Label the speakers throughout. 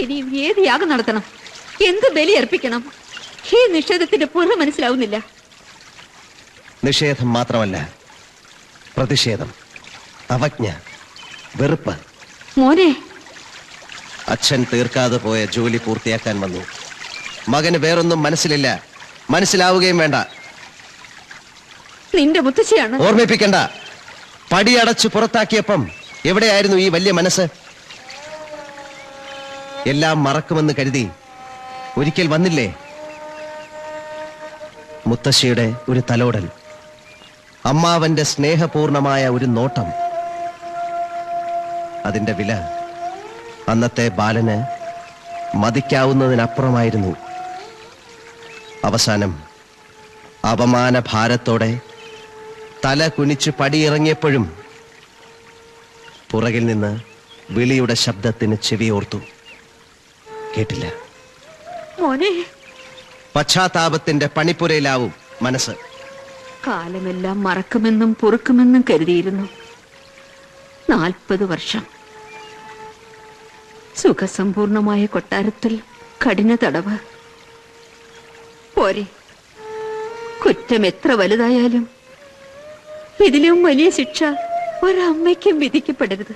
Speaker 1: ഇനിയും ഏത് യാഗം നടത്തണം, എന്ത് ബലി അർപ്പിക്കണം, ഈ നിഷേധത്തിന്റെ പുറം മനസ്സിലാവുന്നില്ല.
Speaker 2: നിഷേധം മാത്രമല്ല, പ്രതിഷേധം, അവജ്ഞ, വെറുപ്പ്.
Speaker 1: മോനെ,
Speaker 2: അച്ഛൻ തീർക്കാതെ പോയ ജോലി പൂർത്തിയാക്കാൻ വന്നു. മകന് വേറൊന്നും മനസ്സിലില്ല, മനസ്സിലാവുകയും വേണ്ട.
Speaker 1: നിന്റെ മുത്തശ്ശിയാണ്.
Speaker 2: ഓർമ്മിപ്പിക്കണ്ട. പടിയടച്ചു പുറത്താക്കിയപ്പം എവിടെയായിരുന്നു ഈ വലിയ മനസ്സ്? എല്ലാം മറക്കുമെന്ന് കരുതി ഒരിക്കൽ വന്നില്ലേ? മുത്തശ്ശിയുടെ ഒരു തലോടൽ, അമ്മാവന്റെ സ്നേഹപൂർണമായ ഒരു നോട്ടം, അതിന്റെ വില അന്നത്തെ ബാലന് മതിക്കാവുന്നതിനപ്പുറമായിരുന്നു. അവസാനം അപമാന ഭാരത്തോടെ തല കുനിച്ച് പടിയിറങ്ങിയപ്പോഴും പുറകിൽ നിന്ന് വിളിയുടെ ശബ്ദത്തിന് ചെവിയോർത്തു. കേട്ടില്ല.
Speaker 1: മോനെ,
Speaker 2: പശ്ചാത്താപത്തിന്റെ പണിപ്പുരയിലാവും മനസ്സ്.
Speaker 1: കാലമെല്ലാം മറക്കുമെന്നും പൊറുക്കുമെന്നും കരുതിയിരുന്നു. 40 വർഷം സുഖസമ്പൂർണമായ കൊട്ടാരത്തിൽ കഠിന തടവ്. പോരെ, കുറ്റം എത്ര വലുതായാലും ഇതിലും വലിയ ശിക്ഷ ഒരമ്മയ്ക്കും വിധിക്കപ്പെടരുത്.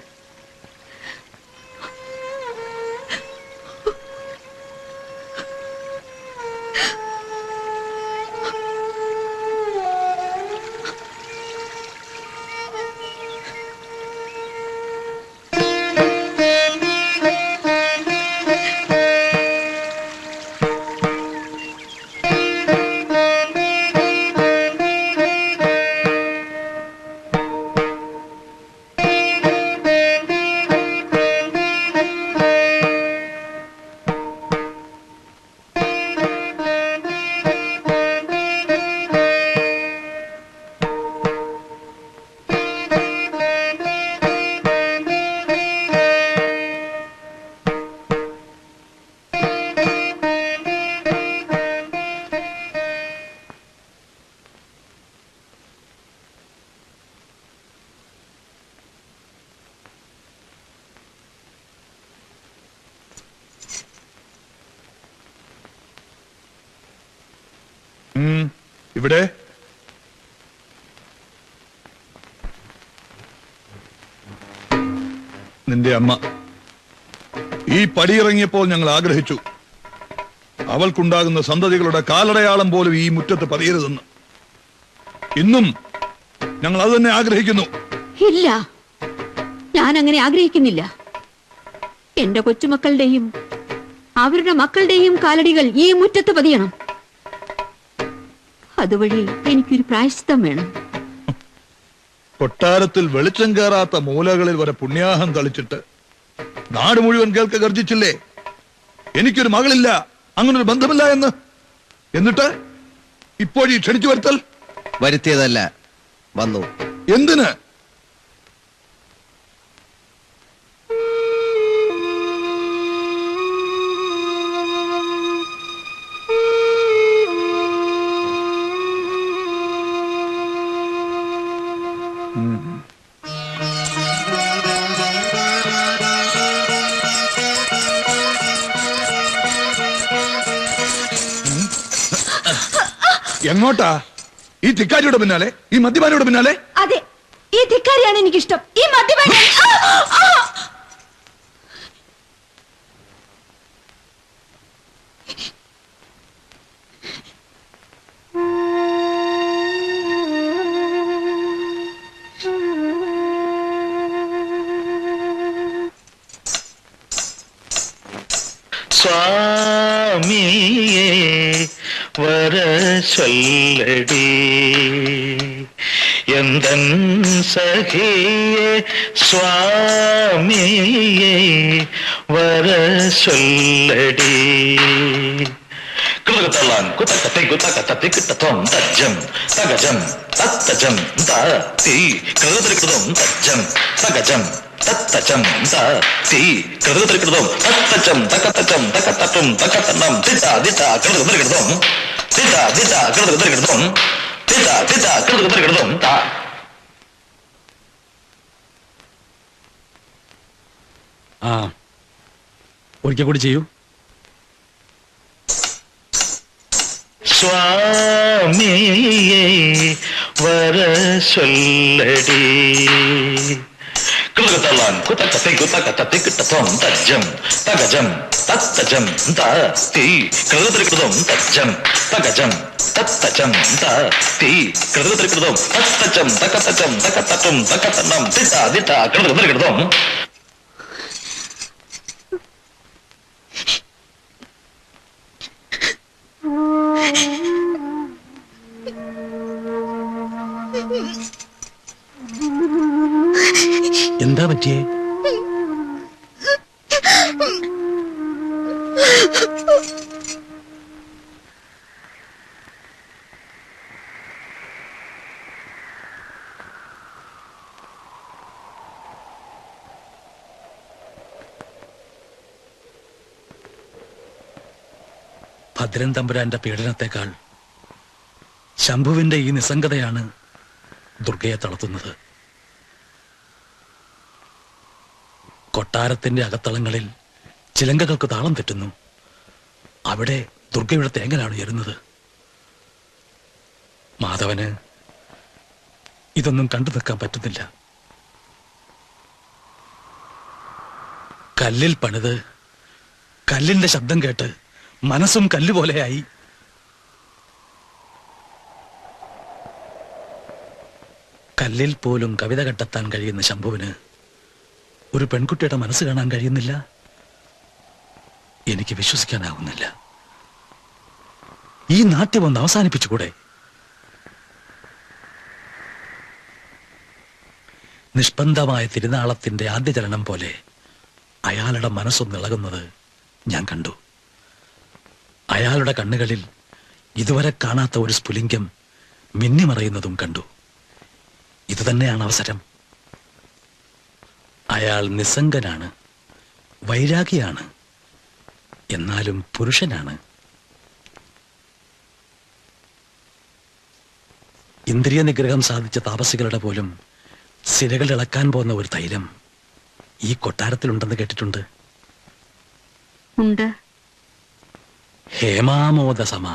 Speaker 3: ഇവിടെ നിന്റെ അമ്മ ഈ പടിയിറങ്ങിയപ്പോൾ ഞങ്ങൾ ആഗ്രഹിച്ചു, അവൾക്കുണ്ടാകുന്ന സന്തതികളുടെ കാലടയാളം പോലും ഈ മുറ്റത്ത് പതിയരുതെന്ന്. ഇന്നും ഞങ്ങൾ അത് തന്നെ ആഗ്രഹിക്കുന്നു.
Speaker 1: ഇല്ല, ഞാൻ അങ്ങനെ ആഗ്രഹിക്കുന്നില്ല. എന്റെ കൊച്ചുമക്കളുടെയും അവരുടെ മക്കളുടെയും കാലടികൾ ഈ മുറ്റത്ത് പതിയണം. അതുവഴി എനിക്കൊരു പ്രായശ്ചിത്തം വേണം.
Speaker 3: കൊട്ടാരത്തിൽ വെളിച്ചം കയറാത്ത മൂലകളിൽ വരെ പുണ്യാഹം തളിച്ചിട്ട് നാട് മുഴുവൻ കേൾക്ക ഗർജിച്ചില്ലേ, എനിക്കൊരു മകളില്ല, അങ്ങനൊരു ബന്ധമില്ല എന്ന്. എന്നിട്ട് ഇപ്പോഴീ ക്ഷണിച്ചു വരുത്തൽ?
Speaker 2: വരുത്തിയതല്ല, വന്നു.
Speaker 3: എന്തിന്? എങ്ങോട്ടാ? ഈ ധിക്കാരിയുടെ പിന്നാലെ, ഈ മദ്യപാനിയുടെ പിന്നാലെ?
Speaker 1: അതെ, ഈ ധിക്കാരിയാണ് എനിക്കിഷ്ടം. ഈ മദ്യപാനി
Speaker 4: സ്വാമിയേ വര ചൊല്ലടി എന്തൻ സഖിയേ, സ്വാമിയേ വര ചൊല്ലടി. കൃതകത്തള്ളാൻ കുത്തക്കത്തെ കുത്തക്കത്തെ കിട്ടത്തോം തജ്ജം തകജം തത്തജം തീ കൃതൃകൃതം തജ്ജം തകജം തത്തജം തീ കൃതൃകൃതം തത്തജം തകത്തജം തകത്തട്ടും തകത്തണ്ണം ദിട്ട ദിട്ട കൃതൃകൃതം ദിട്ട ദിട്ട കൃതൃകൃതം ദിട്ട ദിട്ട കൃതൃകൃതം താ.
Speaker 5: ഒരിക്കൽ കൂടി ചെയ്യൂ.
Speaker 4: സ്വാമിയേ വരസൊല്ലടി കൃതകതലാൻ കുതകതൈ കുതകതൈ കിട്ടതം തജ്ജം തഗജം തത്തജം തീ കൃതകൃതം തജ്ജം തഗജം തത്തജം തീ കൃതകൃതം തത്തജം തകതജം തകതടം തകതനം ദിത ദിത കൃതകൃതം.
Speaker 5: എന്താ പറ്റിയേ? ഭദ്രൻ തമ്പുരാന്റെ പീഡനത്തെക്കാൾ ശംഭുവിന്റെ ഈ നിസ്സംഗതയാണ് ദുർഗയെ തളർത്തുന്നത്. കൊട്ടാരത്തിന്റെ അകത്തളങ്ങളിൽ ചിലങ്കകൾക്ക് താളം തെറ്റുന്നു. അവിടെ ദുർഗയുടെ തേങ്ങലാണ് ഉയരുന്നത്. മാധവന് ഇതൊന്നും കണ്ടു നിൽക്കാൻ പറ്റുന്നില്ല. കല്ലിൽ പണിത് കല്ലിന്റെ ശബ്ദം കേട്ട് മനസ്സും കല്ലുപോലെയായി. കല്ലിൽ പോലും കവിത കണ്ടെത്താൻ കഴിയുന്ന ശംഭുവിന് ഒരു പെൺകുട്ടിയുടെ മനസ്സ് കാണാൻ കഴിയുന്നില്ല. എനിക്ക് വിശ്വസിക്കാനാവുന്നില്ല. ഈ നാട്യം ഒന്ന് അവസാനിപ്പിച്ചുകൂടെ? നിഷ്പന്ദമായ തിരുനാളത്തിന്റെ ആദ്യചലനം പോലെ അയാളുടെ മനസ്സൊന്നിളകുന്നത് ഞാൻ കണ്ടു. അയാളുടെ കണ്ണുകളിൽ ഇതുവരെ കാണാത്ത ഒരു സ്ഫുലിംഗം മിന്നിമറയുന്നതും കണ്ടു. ഇതുതന്നെയാണ് അവസരം. അയാൾ നിസ്സംഗനാണ്, വൈരാഗിയാണ്, എന്നാലും പുരുഷനാണ്. ഇന്ദ്രിയ നിഗ്രഹം സാധിച്ച താപസികളുടെ പോലും സിരകൾ ഇളക്കാൻ പോകുന്ന ഒരു തൈലം ഈ കൊട്ടാരത്തിലുണ്ടെന്ന് കേട്ടിട്ടുണ്ട്.
Speaker 1: ഉണ്ട്.
Speaker 5: ഹേമാമോദസമ.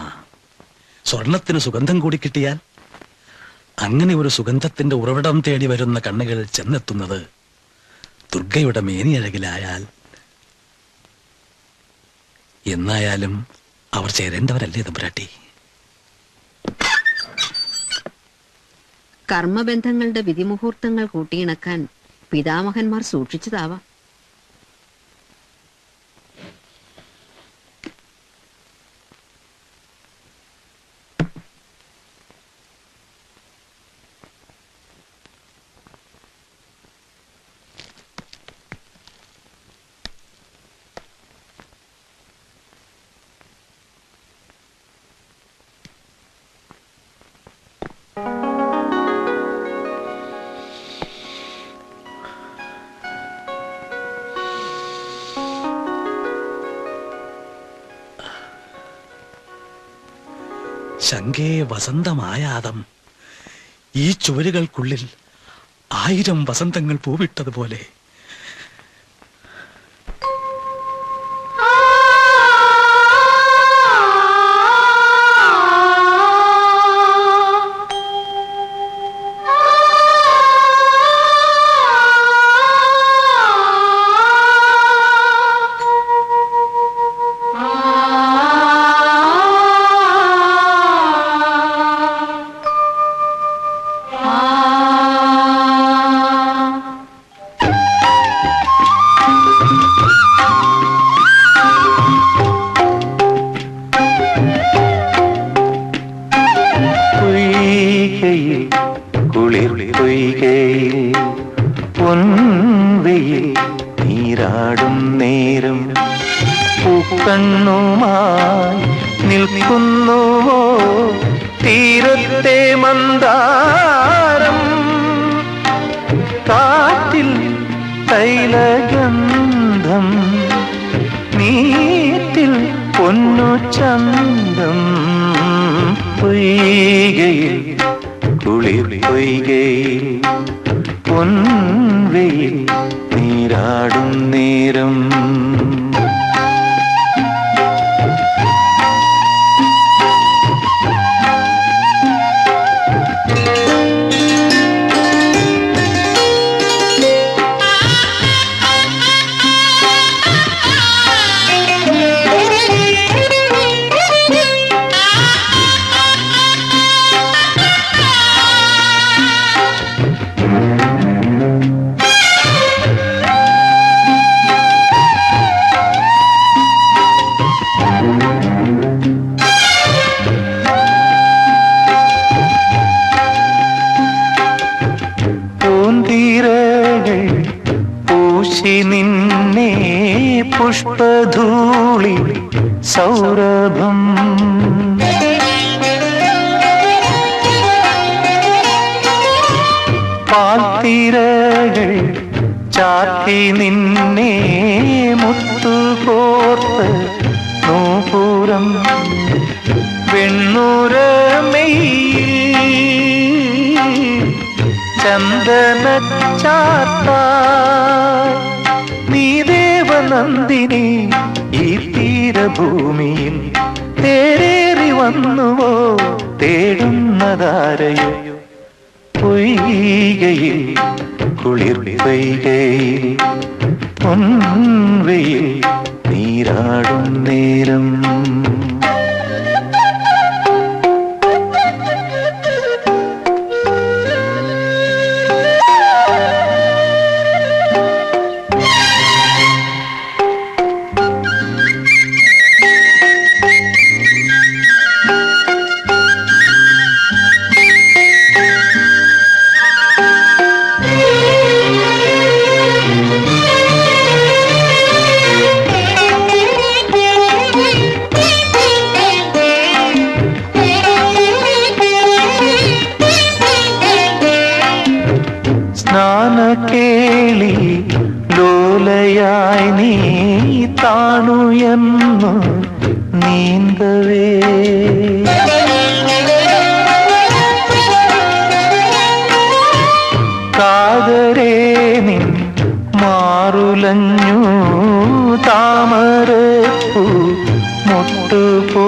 Speaker 5: സ്വർണത്തിന് സുഗന്ധം കൂടി കിട്ടിയാൽ അങ്ങനെ ഒരു സുഗന്ധത്തിന്റെ ഉറവിടം തേടി വരുന്ന കണ്ണുകൾ ചെന്നെത്തുന്നത് ദുർഗയുടെ മേനിയഴകിലായാൽ എന്നായാലും അവർ ചേരേണ്ടവരല്ലേ തമ്പുരാട്ടി?
Speaker 1: കർമ്മബന്ധങ്ങളുടെ വിധിമുഹൂർത്തങ്ങൾ കൂട്ടിയിണക്കാൻ പിതാമഹന്മാർ സൂക്ഷിച്ചതാവാം.
Speaker 5: ശങ്കേ വസന്തമായാതം. ഈ ചുവരുകൾക്കുള്ളിൽ 1000 വസന്തങ്ങൾ പൂവിട്ടതുപോലെ.
Speaker 6: നീരാടും നേരം പൂക്കണ്ണുമായി നിൽക്കുന്നുവോ തീരത്തെ മന്ദാരം? കാറ്റിൽ തൈലഗന്ധം, നീറ്റിൽ പൊന്നു ചന്തം. പൊയ്കയിൽ കുളിർ പൊയ്കയിൽ പൊൻവെയിൽ നീരാടും നേരം. പൂച്ചി നിന്നെ പുഷ്പധൂളി സൗരഭം പാൽത്തിരകൾ ചാത്തി നിന്നെ മുത്തുകോർത്ത് നൂപുരം വെണ്ണൂരമയിൽ ചന്ദന ചാത്ത നീ ദേവനന്ദിനി ഈ തീരഭൂമിയിൽ തേരേറി വന്നുവോ തേടുന്നതാരയോ പൊയ്കയിൽ കുളിർ പെയ്കയിൽ പൊൻവെയിൽ നീരാടും നേരം സ്നാനക്കേളി ലോലയായി നീ താണുയെന്നു നീന്തവേ കാതരേ നിൻ മാറുലഞ്ഞു താമരപ്പൂ മുട്ടുപോ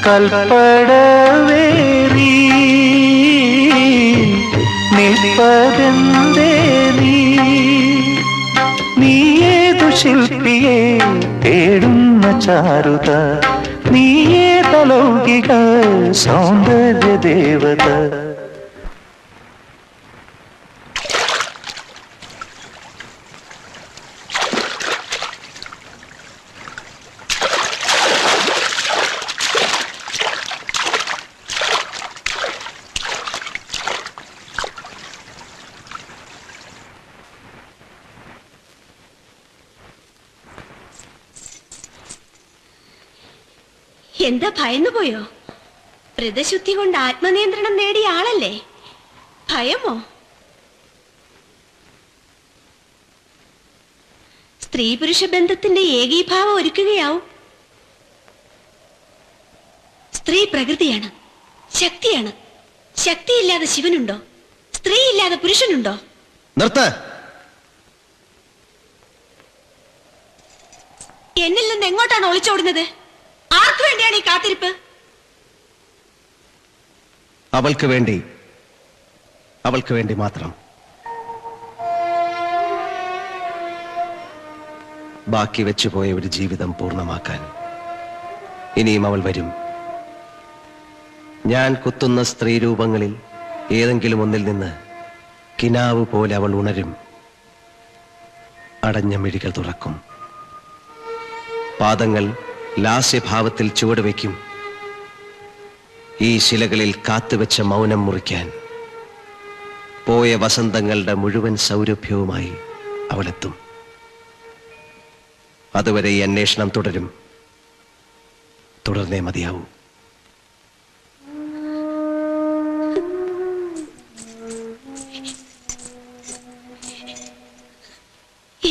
Speaker 6: കൽപ്പടവേറി നിൽപ്പതെന്തേ നീയേതു ശില്പിയെ തേടുന്ന ചാരുത നീയേത ലൗകിക സൗന്ദര്യ ദേവത
Speaker 7: എന്താ ഭയന്നു പോയോ? വ്രതശുദ്ധി കൊണ്ട് ആത്മനിയന്ത്രണം നേടിയ ആളല്ലേ? ഭയമോ? സ്ത്രീ പുരുഷ ബന്ധത്തിന്റെ ഏകീഭാവം ഒരുക്കുകയാവും. സ്ത്രീ പ്രകൃതിയാണ്, ശക്തിയാണ്. ശക്തിയില്ലാതെ ശിവനുണ്ടോ? സ്ത്രീ ഇല്ലാതെ പുരുഷനുണ്ടോ?
Speaker 2: നിർത്ത്.
Speaker 7: എന്നിൽ നിന്ന് എങ്ങോട്ടാണ് ഒളിച്ചോടുന്നത്? ആർക്കു വേണ്ടിയാണ് ഈ കാത്തിരിപ്പ്?
Speaker 2: അവൾക്ക് വേണ്ടി മാത്രം. ബാക്കി വെച്ചുപോയ ഒരു ജീവിതം പൂർണ്ണമാക്കാൻ ഇനിയും അവൾ വരും. ഞാൻ കുത്തുന്ന സ്ത്രീ രൂപങ്ങളിൽ ഏതെങ്കിലും ഒന്നിൽ നിന്ന് കിനാവ് പോലെ അവൾ ഉണരും. അടഞ്ഞ മിഴികൾ തുറക്കും. പാദങ്ങൾ ലാസ്യഭാവത്തിൽ ചുവടുവെക്കും. ഈ ശിലകളിൽ കാത്തുവെച്ച മൗനം മുറിക്കാൻ പോയ വസന്തങ്ങളുടെ മുഴുവൻ സൗരഭ്യവുമായി അവളെത്തും. അതുവരെ ഈ അന്വേഷണം തുടരും. തുടർന്നേ മതിയാവൂ.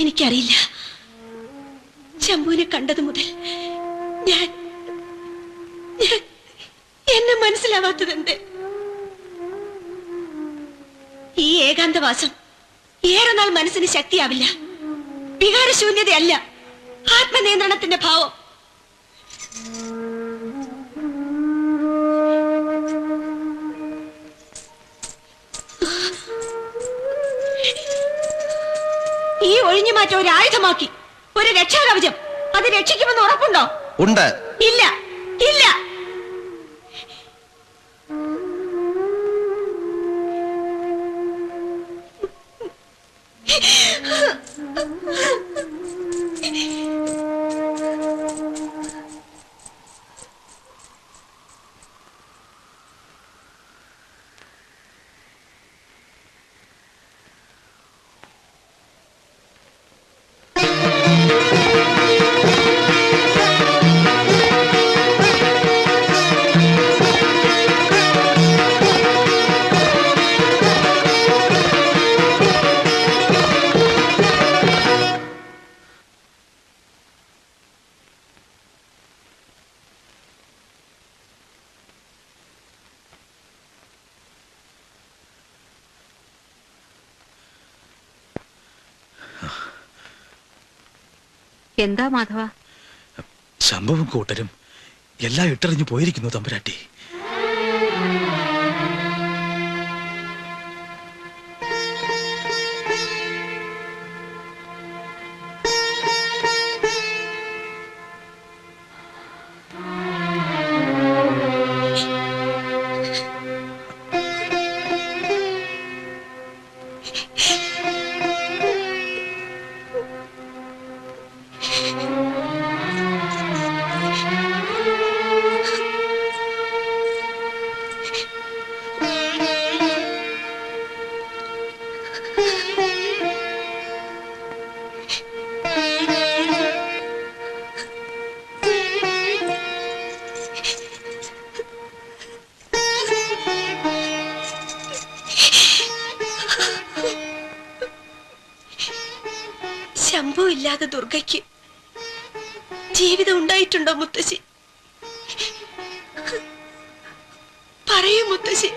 Speaker 7: എനിക്കറിയില്ല. ശംഭുവിനെ കണ്ടത് മുതൽ ഞാൻ എന്നെ മനസ്സിലാവാത്തതെന്ത്? ഈ ഏകാന്തവാസം ഏറെ നാൾ മനസ്സിന് ശക്തിയാവില്ല. വികാരശൂന്യതയല്ല, ആത്മനിയന്ത്രണത്തിന്റെ ഭാവം. ഈ ഒഴിഞ്ഞുമാറ്റം ഒരു ആയുധമാക്കി, ഒരു രക്ഷാകവചം. അത് രക്ഷിക്കുമെന്ന് ഉറപ്പുണ്ടോ?
Speaker 2: ഉണ്ട്.
Speaker 7: ഇല്ല, ഇല്ല.
Speaker 1: എന്താ മാധവ?
Speaker 5: ശംഭുവും കൂട്ടരും എല്ലാം ഇട്ടെറിഞ്ഞു പോയിരിക്കുന്നു തമ്പുരാട്ടി.
Speaker 7: ശംഭു ഇല്ലാതെ ദുർഗയ്ക്ക് ജീവിതം ഉണ്ടായിട്ടുണ്ടോ മുത്തശ്ശി? പറയൂ മുത്തശ്ശി.